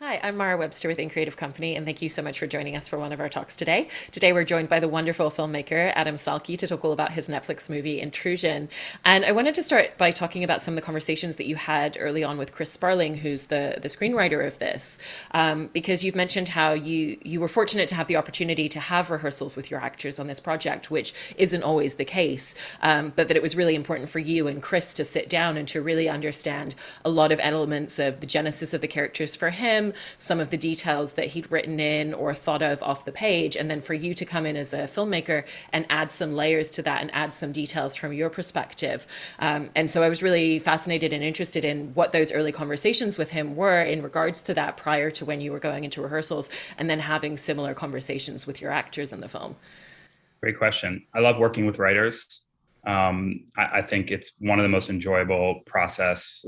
Hi, I'm Mara Webster with In Creative Company, and thank you so much for joining us for one of our talks today. Today, we're joined by the wonderful filmmaker Adam Salky to talk all about his Netflix movie Intrusion. And I wanted to start by talking about some of the conversations that you had early on with Chris Sparling, who's the screenwriter of this, because you've mentioned how you were fortunate to have the opportunity to have rehearsals with your actors on this project, which isn't always the case, but that it was really important for you and Chris to sit down and to really understand a lot of elements of the genesis of the characters for him, some of the details that he'd written in or thought of off the page, and then for you to come in as a filmmaker and add some layers to that and add some details from your perspective. And so I was really fascinated and interested in what those early conversations with him were in regards to that prior to when you were going into rehearsals and then having similar conversations with your actors in the film. Great question. I love working with writers. I think it's one of the most enjoyable processes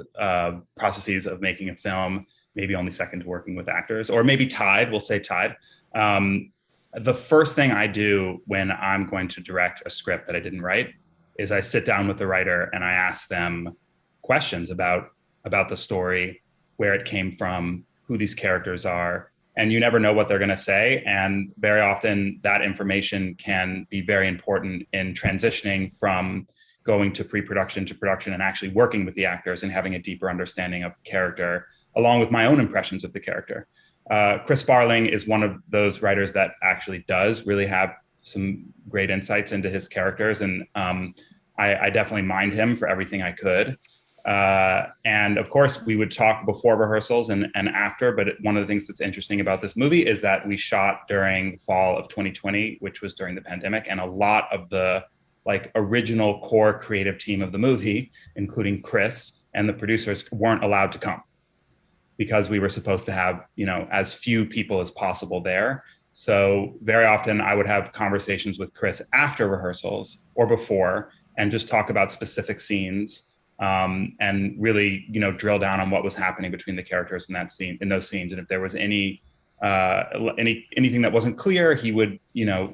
of making a film, maybe only second to working with actors, or maybe tied, we'll say tied. The first thing I do when I'm going to direct a script that I didn't write is I sit down with the writer and I ask them questions about the story, where it came from, who these characters are, and you never know what they're going to say. And very often that information can be very important in transitioning from going to pre-production to production and actually working with the actors and having a deeper understanding of the character, along with my own impressions of the character. Chris Sparling is one of those writers that actually does really have some great insights into his characters. And I definitely mined him for everything I could. And of course, we would talk before rehearsals and after, but one of the things that's interesting about this movie is that we shot during the fall of 2020, which was during the pandemic, and a lot of the original core creative team of the movie, including Chris and the producers, weren't allowed to come because we were supposed to have, as few people as possible there. So very often I would have conversations with Chris after rehearsals or before and just talk about specific scenes. And really, drill down on what was happening between the characters in those scenes. And if there was anything that wasn't clear, he would,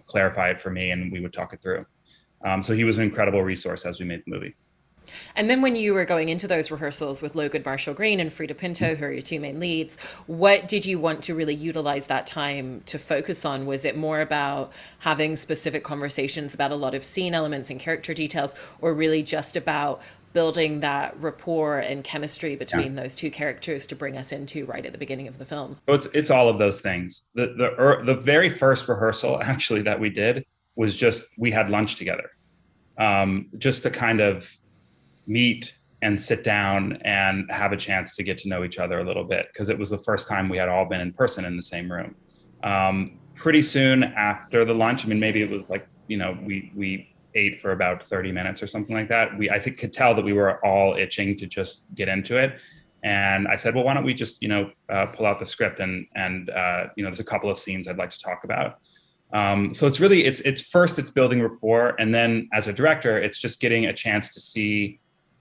clarify it for me and we would talk it through. So he was an incredible resource as we made the movie. And then when you were going into those rehearsals with Logan Marshall Green and Frida Pinto, who are your two main leads, what did you want to really utilize that time to focus on? Was it more about having specific conversations about a lot of scene elements and character details, or really just about building that rapport and chemistry between those two characters to bring us into right at the beginning of the film? So it's all of those things. The very first rehearsal actually that we did was just, we had lunch together, just to kind of meet and sit down and have a chance to get to know each other a little bit, because it was the first time we had all been in person in the same room. Pretty soon after the lunch, maybe it was we ate for about 30 minutes or something like that. I think could tell that we were all itching to just get into it. And I said, well, why don't we just, pull out the script and there's a couple of scenes I'd like to talk about. So it's really, it's first, it's building rapport. And then as a director, it's just getting a chance to see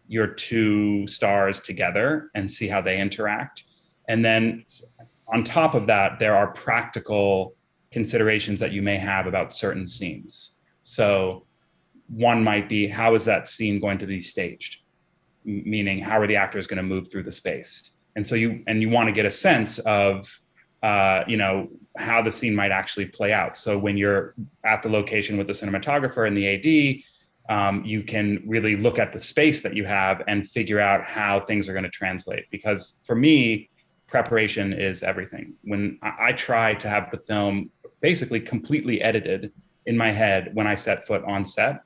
your two stars together and see how they interact. And then on top of that, there are practical considerations that you may have about certain scenes. So one might be, how is that scene going to be staged? Meaning, how are the actors going to move through the space? And so you want to get a sense of, how the scene might actually play out. So when you're at the location with the cinematographer and the AD, you can really look at the space that you have and figure out how things are going to translate. Because for me, preparation is everything. When I try to have the film basically completely edited in my head when I set foot on set,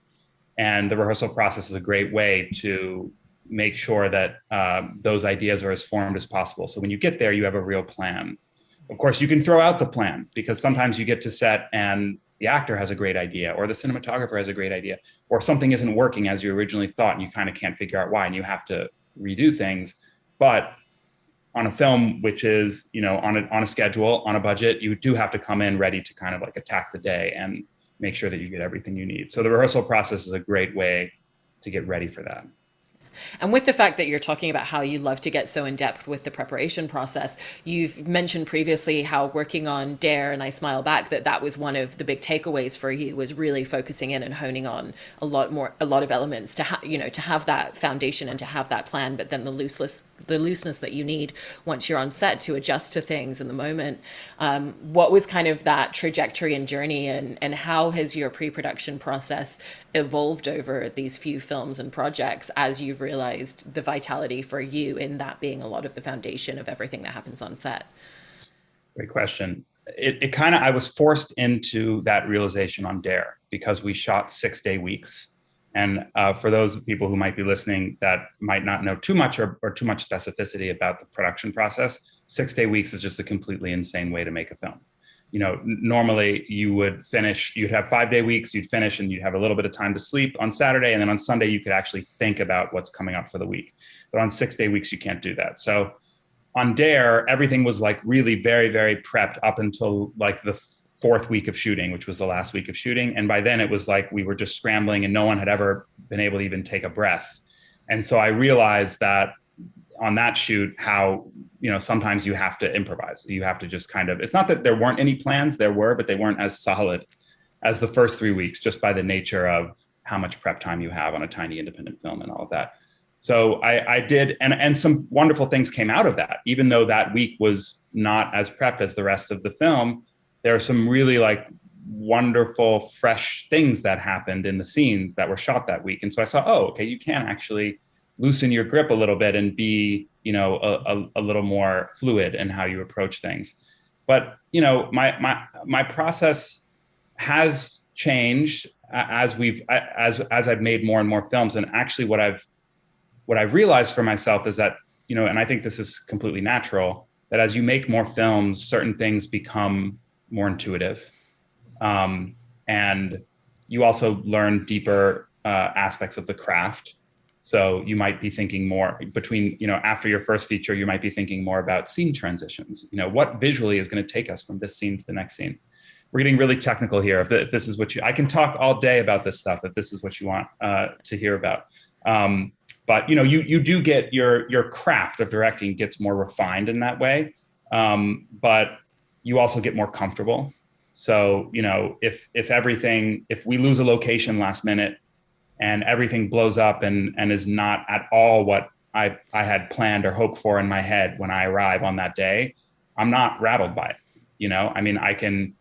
and the rehearsal process is a great way to make sure that those ideas are as formed as possible. So when you get there, you have a real plan. Of course, you can throw out the plan, because sometimes you get to set and the actor has a great idea, or the cinematographer has a great idea, or something isn't working as you originally thought and you kind of can't figure out why, and you have to redo things. But on a film, which is, on a schedule, on a budget, you do have to come in ready to kind of attack the day and make sure that you get everything you need. So the rehearsal process is a great way to get ready for that. And with the fact that you're talking about how you love to get so in depth with the preparation process, you've mentioned previously how working on Dare and I Smile Back, that was one of the big takeaways for you, was really focusing in and honing on a lot of elements to have that foundation and to have that plan, but then the looseness that you need once you're on set to adjust to things in the moment. What was kind of that trajectory and journey, and how has your pre-production process evolved over these few films and projects as you've realized the vitality for you in that being a lot of the foundation of everything that happens on set? Great question. It kind of, I was forced into that realization on Dare because we shot 6-day weeks. And for those people who might be listening that might not know too much or too much specificity about the production process, 6-day weeks is just a completely insane way to make a film. You know, normally you would finish, you'd have 5-day weeks, you'd finish and you'd have a little bit of time to sleep on Saturday. And then on Sunday, you could actually think about what's coming up for the week. But on 6-day weeks, you can't do that. So on Dare, everything was like really very, very prepped up until like the 4th week of shooting, which was the last week of shooting. And by then it was like we were just scrambling and no one had ever been able to even take a breath. And so I realized that on that shoot, how, you know, sometimes you have to improvise. You have to just kind of, it's not that there weren't any plans, there were, but they weren't as solid as the first 3 weeks, just by the nature of how much prep time you have on a tiny independent film and all of that. So I did, and some wonderful things came out of that. Even though that week was not as prepped as the rest of the film, there are some really like wonderful, fresh things that happened in the scenes that were shot that week. And so I saw, oh, okay, you can actually loosen your grip a little bit and be, you know, a little more fluid in how you approach things. But, you know, my process has changed as I've made more and more films. And actually what I've realized for myself is that, you know, and I think this is completely natural, that as you make more films, certain things become more intuitive. And you also learn deeper aspects of the craft. So you might be thinking more between, you know, after your first feature, you might be thinking more about scene transitions. You know, what visually is going to take us from this scene to the next scene? We're getting really technical here. If this is what I can talk all day about this stuff, if this is what you want to hear about. But you know, you do get your craft of directing gets more refined in that way, but you also get more comfortable. So you know, if we lose a location last minute and everything blows up and is not at all what I had planned or hoped for in my head when I arrive on that day, I'm not rattled by it. You know, I mean, I can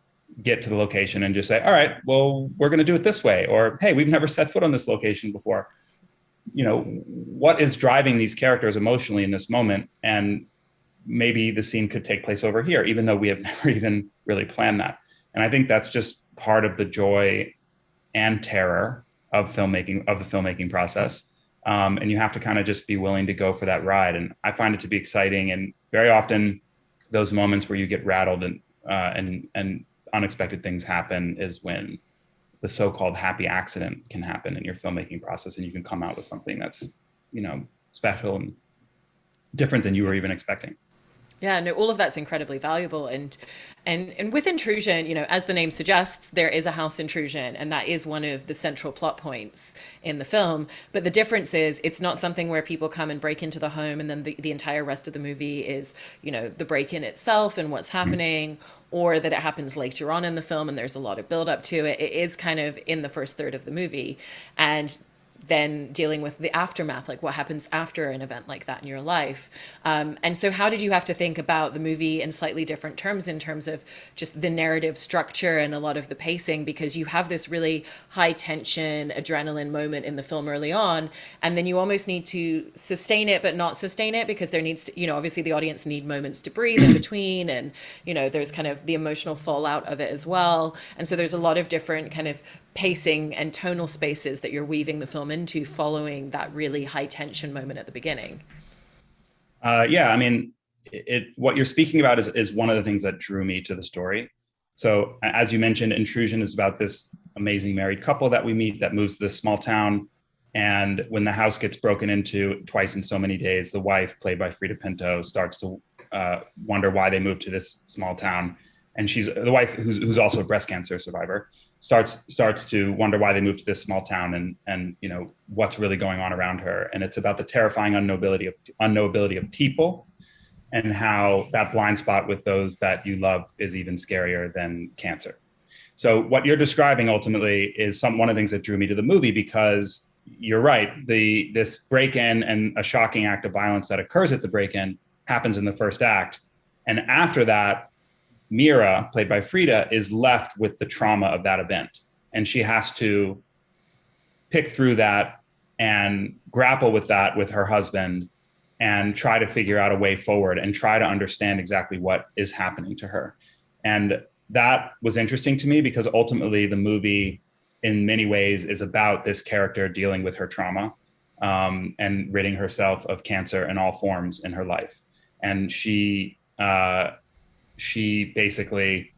get to the location and just say, all right, well, we're going to do it this way, or hey, we've never set foot on this location before. You know, what is driving these characters emotionally in this moment? And maybe the scene could take place over here, even though we have never even really planned that. And I think that's just part of the joy and terror of filmmaking, of the filmmaking process. And you have to kind of just be willing to go for that ride. And I find it to be exciting. And very often those moments where you get rattled and unexpected things happen is when the so-called happy accident can happen in your filmmaking process, and you can come out with something that's, you know, special and different than you were even expecting. Yeah, no, all of that's incredibly valuable. And with Intrusion, you know, as the name suggests, there is a house intrusion, and that is one of the central plot points in the film. But the difference is it's not something where people come and break into the home and then the entire rest of the movie is, you know, the break-in itself and what's happening, or that it happens later on in the film and there's a lot of build up to it. It is kind of in the first third of the movie. And then dealing with the aftermath, like what happens after an event like that in your life. And so how did you have to think about the movie in slightly different terms in terms of just the narrative structure and a lot of the pacing, because you have this really high tension adrenaline moment in the film early on, and then you almost need to sustain it but not sustain it, because there needs to, you know, obviously the audience need moments to breathe in between, and you know there's kind of the emotional fallout of it as well. And so there's a lot of different kind of pacing and tonal spaces that you're weaving the film into following that really high tension moment at the beginning. Yeah, I mean, what you're speaking about is one of the things that drew me to the story. So as you mentioned, Intrusion is about this amazing married couple that we meet that moves to this small town. And when the house gets broken into twice in so many days, the wife, played by Frida Pinto, starts to wonder why they moved to this small town. And she's the wife, who's also a breast cancer survivor, starts to wonder why they moved to this small town and you know what's really going on around her. And it's about the terrifying unknowability of people, and how that blind spot with those that you love is even scarier than cancer. So what you're describing ultimately is one of the things that drew me to the movie, because you're right. This break-in and a shocking act of violence that occurs at the break-in happens in the first act. And after that, Mira, played by Frida, is left with the trauma of that event. And she has to pick through that and grapple with that with her husband and try to figure out a way forward and try to understand exactly what is happening to her. And that was interesting to me because ultimately the movie in many ways is about this character dealing with her trauma and ridding herself of cancer in all forms in her life. And she basically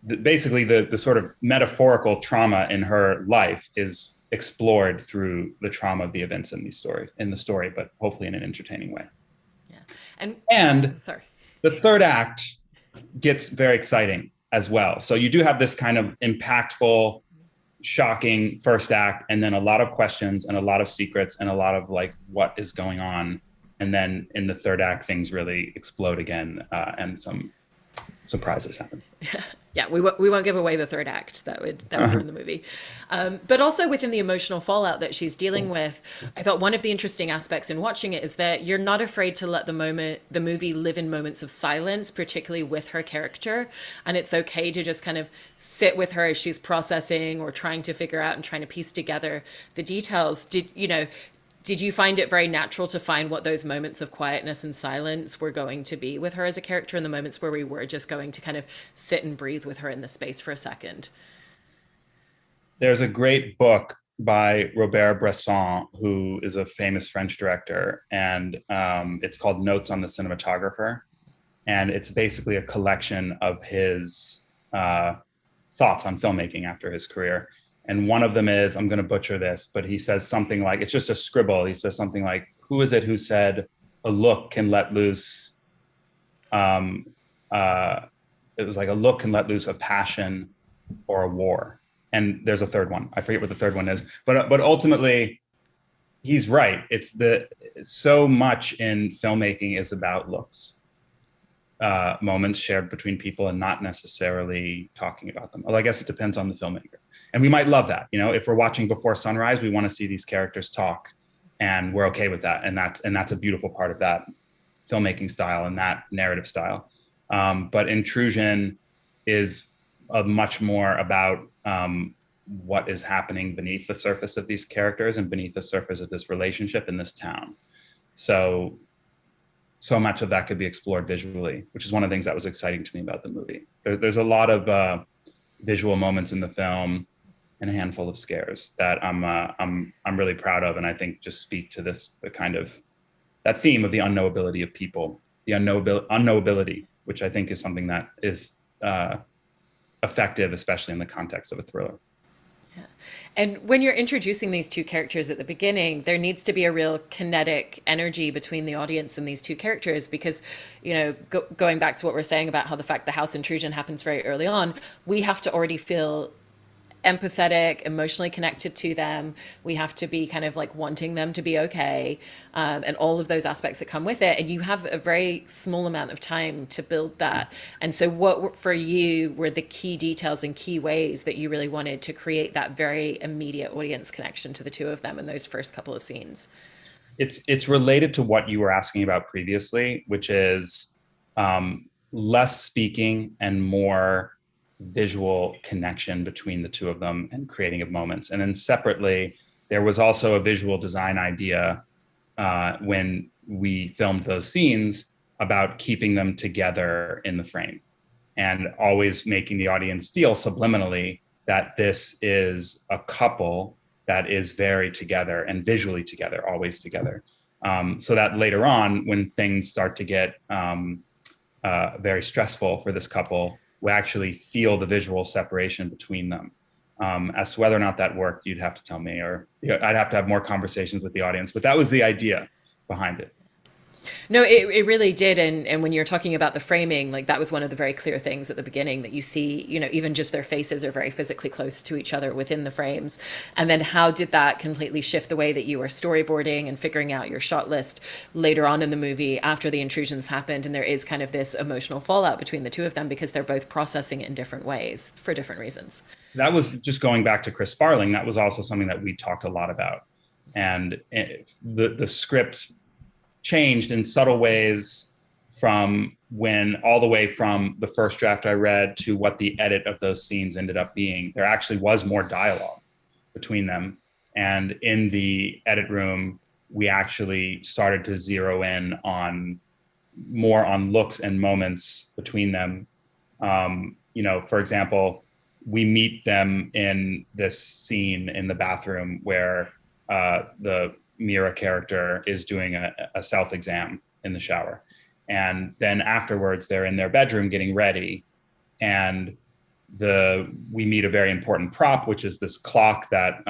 the sort of metaphorical trauma in her life is explored through the trauma of the events in the story, but hopefully in an entertaining way. Yeah. And sorry. The third act gets very exciting as well. So you do have this kind of impactful, shocking first act, and then a lot of questions and a lot of secrets and a lot of like, what is going on? And then in the third act, things really explode again, and some surprises happen. Yeah, we won't give away the third act. That would ruin the movie. But also within the emotional fallout that she's dealing with, I thought one of the interesting aspects in watching it is that you're not afraid to let the movie live in moments of silence, particularly with her character. And it's okay to just kind of sit with her as she's processing or trying to figure out and trying to piece together the details. Did you find it very natural to find what those moments of quietness and silence were going to be with her as a character, and the moments where we were just going to kind of sit and breathe with her in the space for a second? There's a great book by Robert Bresson, who is a famous French director, and it's called Notes on the Cinematographer. And it's basically a collection of his thoughts on filmmaking after his career. And one of them is, I'm going to butcher this, but he says something like, it's just a scribble. He says something like, who is it who said a look can let loose, it was like a look can let loose a passion or a war. And there's a third one. I forget what the third one is, but ultimately he's right. So much in filmmaking is about looks, moments shared between people and not necessarily talking about them. Well, I guess it depends on the filmmaker. And we might love that. If we're watching Before Sunrise, we want to see these characters talk, and we're okay with that. And that's a beautiful part of that filmmaking style and that narrative style. But Intrusion is much more about what is happening beneath the surface of these characters and beneath the surface of this relationship in this town. So much of that could be explored visually, which is one of the things that was exciting to me about the movie. There's a lot of visual moments in the film and a handful of scares that I'm really proud of, and I think just speak to that theme of the unknowability of people, the unknowability, which I think is something that is effective, especially in the context of a thriller. Yeah. And when you're introducing these two characters at the beginning, there needs to be a real kinetic energy between the audience and these two characters because, going back to what we're saying about how the fact the house intrusion happens very early on, we have to already feel empathetic, emotionally connected to them. We have to be kind of like wanting them to be okay, and all of those aspects that come with it. And you have a very small amount of time to build that. And so what for you were the key details and key ways that you really wanted to create that very immediate audience connection to the two of them in those first couple of scenes? It's related to what you were asking about previously, which is less speaking and more visual connection between the two of them and creating of moments. And then separately, there was also a visual design idea when we filmed those scenes about keeping them together in the frame and always making the audience feel subliminally that this is a couple that is very together and visually together, always together. So that later on, when things start to get very stressful for this couple, we actually feel the visual separation between them. As to whether or not that worked, you'd have to tell me, or I'd have to have more conversations with the audience, but that was the idea behind it. No, it really did. And when you're talking about the framing, like that was one of the very clear things at the beginning that you see, even just their faces are very physically close to each other within the frames. And then how did that completely shift the way that you were storyboarding and figuring out your shot list later on in the movie after the intrusions happened? And there is kind of this emotional fallout between the two of them because they're both processing it in different ways for different reasons. That was just going back to Chris Sparling. That was also something that we talked a lot about. And the script changed in subtle ways from all the way from the first draft I read to what the edit of those scenes ended up being. There actually was more dialogue between them. And in the edit room, we actually started to zero in on more on looks and moments between them. For example, we meet them in this scene in the bathroom where the Mira character is doing a self-exam in the shower. And then afterwards, they're in their bedroom getting ready. And we meet a very important prop, which is this clock that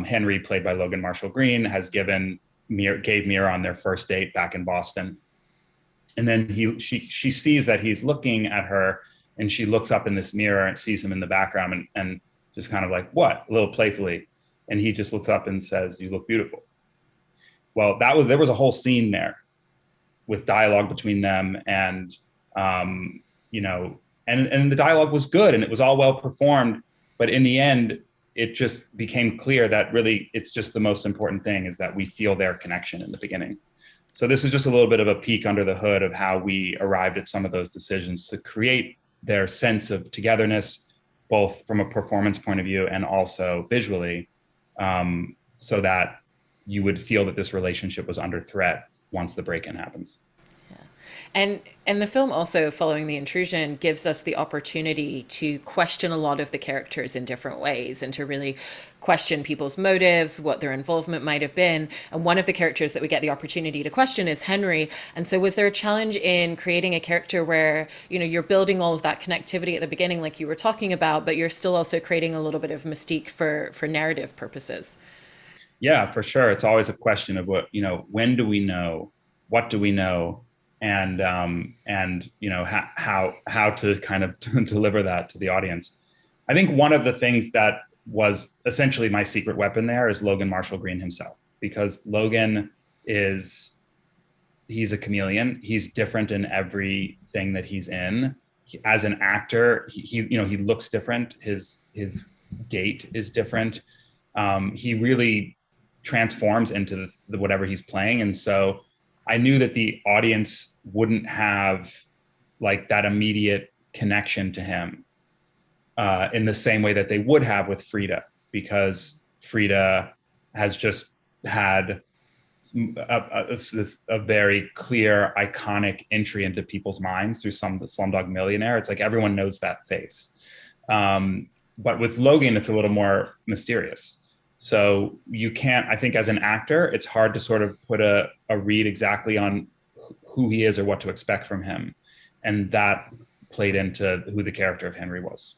Henry, played by Logan Marshall Green, gave Mira on their first date back in Boston. And then she sees that he's looking at her, and she looks up in this mirror and sees him in the background and just kind of like, what? A little playfully. And he just looks up and says, "You look beautiful." Well, there was a whole scene there with dialogue between them, and and the dialogue was good and it was all well performed. But in the end, it just became clear that really it's just the most important thing is that we feel their connection in the beginning. So this is just a little bit of a peek under the hood of how we arrived at some of those decisions to create their sense of togetherness, both from a performance point of view and also visually, so that you would feel that this relationship was under threat once the break-in happens. And the film also, following the intrusion, gives us the opportunity to question a lot of the characters in different ways and to really question people's motives, what their involvement might have been. And one of the characters that we get the opportunity to question is Henry. And so was there a challenge in creating a character where, you're building all of that connectivity at the beginning, like you were talking about, but you're still also creating a little bit of mystique for narrative purposes? Yeah, for sure. It's always a question of when do we know? What do we know? And how to kind of deliver that to the audience. I think one of the things that was essentially my secret weapon there is Logan Marshall Green himself, because Logan he's a chameleon. He's different in everything that he's in. As an actor, he looks different. His gait is different. He really transforms into whatever he's playing, and so I knew that the audience wouldn't have like that immediate connection to him in the same way that they would have with Frida, because Frida has just had a very clear, iconic entry into people's minds through Slumdog Millionaire. It's like everyone knows that face. But with Logan, it's a little more mysterious. So I think as an actor, it's hard to sort of put a read exactly on who he is or what to expect from him. And that played into who the character of Henry was.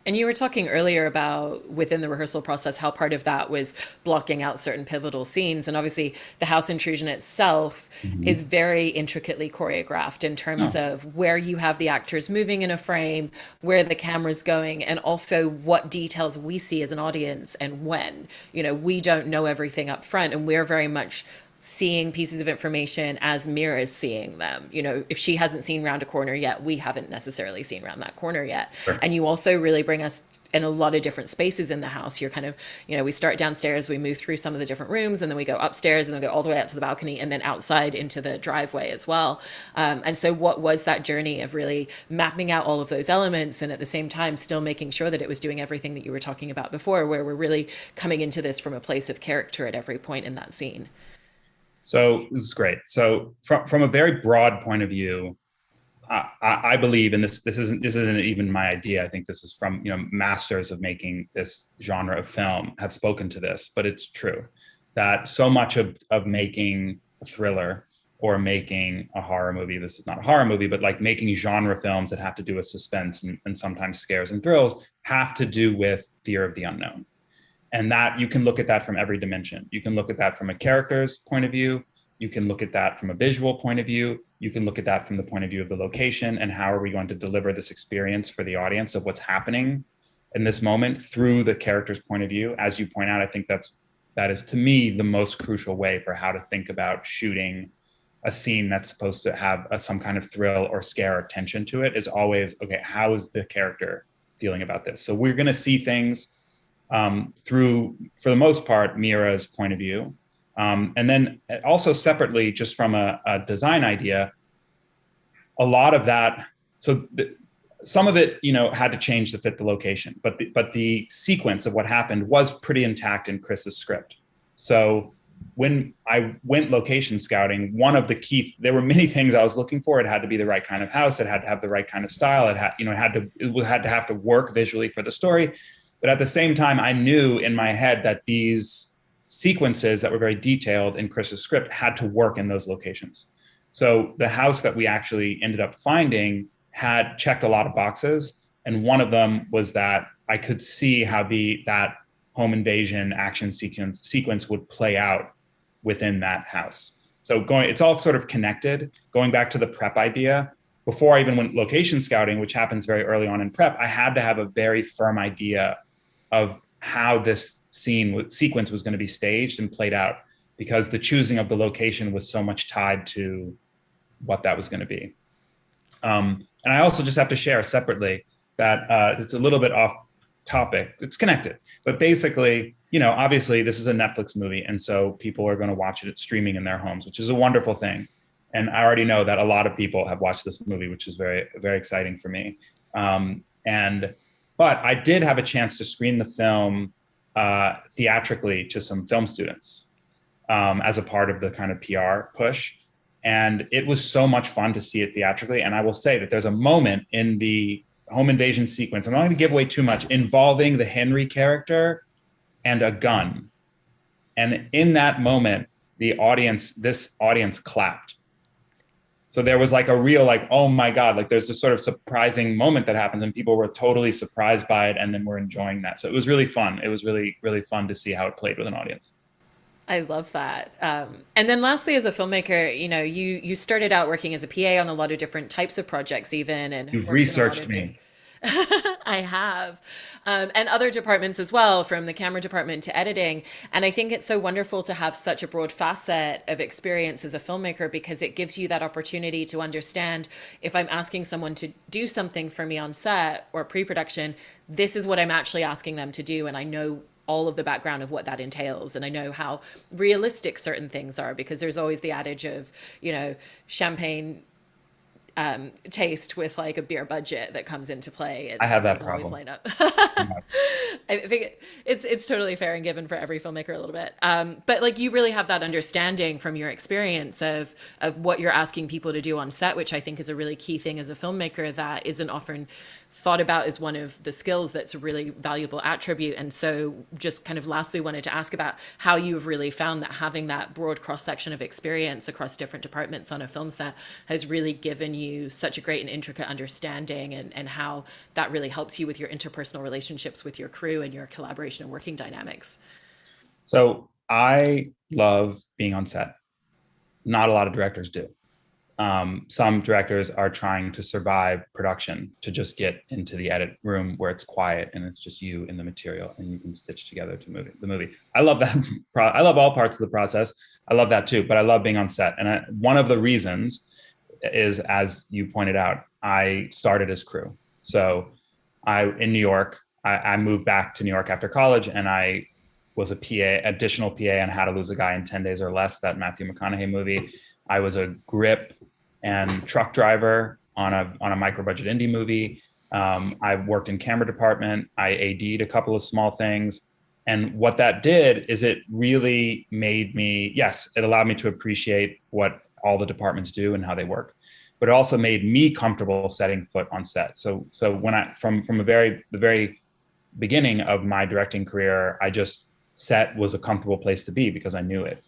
And you were talking earlier about within the rehearsal process, how part of that was blocking out certain pivotal scenes. And obviously the house intrusion itself is very intricately choreographed in terms of where you have the actors moving in a frame, where the camera's going, and also what details we see as an audience and when. We don't know everything up front, and we're very much seeing pieces of information as Mira is seeing them. If she hasn't seen round a corner yet, we haven't necessarily seen round that corner yet. Sure. And you also really bring us in a lot of different spaces in the house. You're kind of, we start downstairs, we move through some of the different rooms, and then we go upstairs and then go all the way out to the balcony and then outside into the driveway as well. And so what was that journey of really mapping out all of those elements and at the same time still making sure that it was doing everything that you were talking about before, where we're really coming into this from a place of character at every point in that scene? So this is great. So from a very broad point of view, I believe, and this isn't even my idea. I think this is from masters of making this genre of film have spoken to this, but it's true that so much of making a thriller or making a horror movie, this is not a horror movie, but like making genre films that have to do with suspense and sometimes scares and thrills, have to do with fear of the unknown. And that you can look at that from every dimension. You can look at that from a character's point of view. You can look at that from a visual point of view. You can look at that from the point of view of the location and how are we going to deliver this experience for the audience of what's happening in this moment through the character's point of view. As you point out, I think that is to me the most crucial way for how to think about shooting a scene that's supposed to have some kind of thrill or scare or tension to it, is always, okay, how is the character feeling about this? So we're going to see things through, for the most part, Mira's point of view. And then also separately, just from a design idea, a lot of that, some of it, had to change to fit the location, but the sequence of what happened was pretty intact in Chris's script. So when I went location scouting, one of the there were many things I was looking for. It had to be the right kind of house. It had to have the right kind of style. It had to have to work visually for the story. But at the same time, I knew in my head that these sequences that were very detailed in Chris's script had to work in those locations. So the house that we actually ended up finding had checked a lot of boxes. And one of them was that I could see how that home invasion action sequence would play out within that house. So it's all sort of connected. Going back to the prep idea, before I even went location scouting, which happens very early on in prep, I had to have a very firm idea of how this sequence was going to be staged and played out, because the choosing of the location was so much tied to what that was going to be. And I also just have to share separately that it's a little bit off topic. It's connected, but basically, obviously this is a Netflix movie. And so people are going to watch it streaming in their homes, which is a wonderful thing. And I already know that a lot of people have watched this movie, which is very, very exciting for me. But I did have a chance to screen the film theatrically to some film students as a part of the kind of PR push. And it was so much fun to see it theatrically. And I will say that there's a moment in the home invasion sequence, I'm not going to give away too much, involving the Henry character and a gun. And in that moment, this audience clapped. So there was like a real, oh my God, there's this sort of surprising moment that happens and people were totally surprised by it and then were enjoying that. So it was really fun. It was really, really fun to see how it played with an audience. I love that. And then lastly, as a filmmaker, you started out working as a PA on a lot of different types of projects even, and You've researched me. I have. And other departments as well, from the camera department to editing. And I think it's so wonderful to have such a broad facet of experience as a filmmaker, because it gives you that opportunity to understand, if I'm asking someone to do something for me on set or pre-production, this is what I'm actually asking them to do. And I know all of the background of what that entails. And I know how realistic certain things are, because there's always the adage of, champagne taste with a beer budget that comes into play. And I have that doesn't problem. always line up. I think it's totally fair and given for every filmmaker a little bit. But you really have that understanding from your experience of what you're asking people to do on set, which I think is a really key thing as a filmmaker that isn't often thought about as one of the skills that's a really valuable attribute. And so just kind of lastly wanted to ask about how you've really found that having that broad cross-section of experience across different departments on a film set has really given you such a great and intricate understanding, and how that really helps you with your interpersonal relationships with your crew and your collaboration and working dynamics. So I love being on set. Not a lot of directors do. Some directors are trying to survive production, to just get into the edit room where it's quiet and it's just you and the material and you can stitch together the movie. I love that. I love all parts of the process. I love that too, but I love being on set. And one of the reasons is, as you pointed out, I started as crew. So in New York, I moved back to New York after college, and I was a PA, additional PA on How to Lose a Guy in 10 Days or Less, that Matthew McConaughey movie. I was a grip and truck driver on a micro budget indie movie. I worked in camera department. I AD'd a couple of small things. And what that did is it really made me, yes, it allowed me to appreciate what all the departments do and how they work, but it also made me comfortable setting foot on set. So when from the very beginning of my directing career, set was a comfortable place to be because I knew it.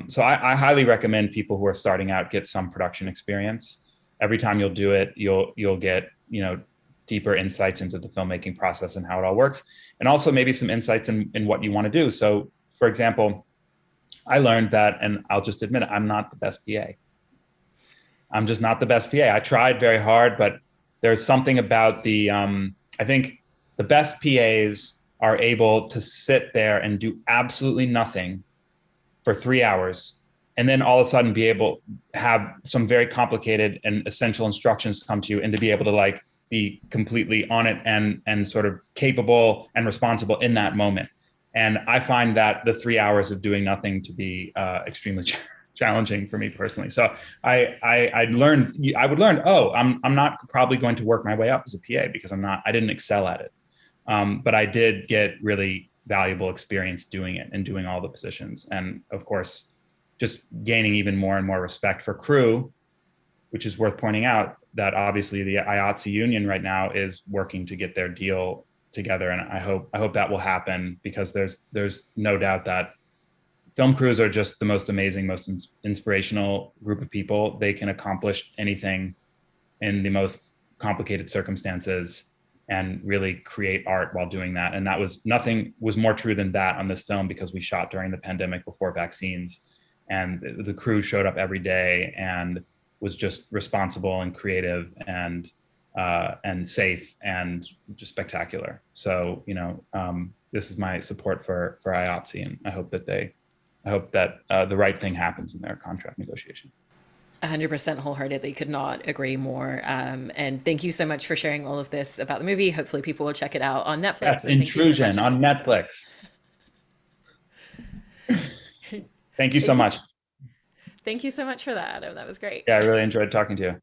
So I highly recommend people who are starting out get some production experience. Every time you'll do it, you'll get, deeper insights into the filmmaking process and how it all works. And also maybe some insights in what you want to do. So for example, I learned that, and I'll just admit it, I'm not the best PA. I'm just not the best PA. I tried very hard, but there's something about I think the best PAs are able to sit there and do absolutely nothing for 3 hours, and then all of a sudden be able to have some very complicated and essential instructions come to you, and to be able to be completely on it and sort of capable and responsible in that moment. And I find that the 3 hours of doing nothing to be extremely challenging for me personally. So I would learn, oh, I'm not probably going to work my way up as a PA because I didn't excel at it. But I did get really valuable experience doing it and doing all the positions. And of course, just gaining even more and more respect for crew, which is worth pointing out that obviously the IATSE union right now is working to get their deal together. And I hope that will happen, because there's no doubt that film crews are just the most amazing, most inspirational group of people. They can accomplish anything in the most complicated circumstances and really create art while doing that. And nothing was more true than that on this film, because we shot during the pandemic before vaccines, and the crew showed up every day and was just responsible and creative and safe and just spectacular. So, this is my support for IATSE, and I hope that the right thing happens in their contract negotiation. 100% wholeheartedly, could not agree more. And thank you so much for sharing all of this about the movie. Hopefully people will check it out on Netflix. Yes, And thank you so much, Intrusion on Adam. Netflix. Thank you so Thank you. much. Thank you so much for that, Adam. That was great. Yeah, I really enjoyed talking to you.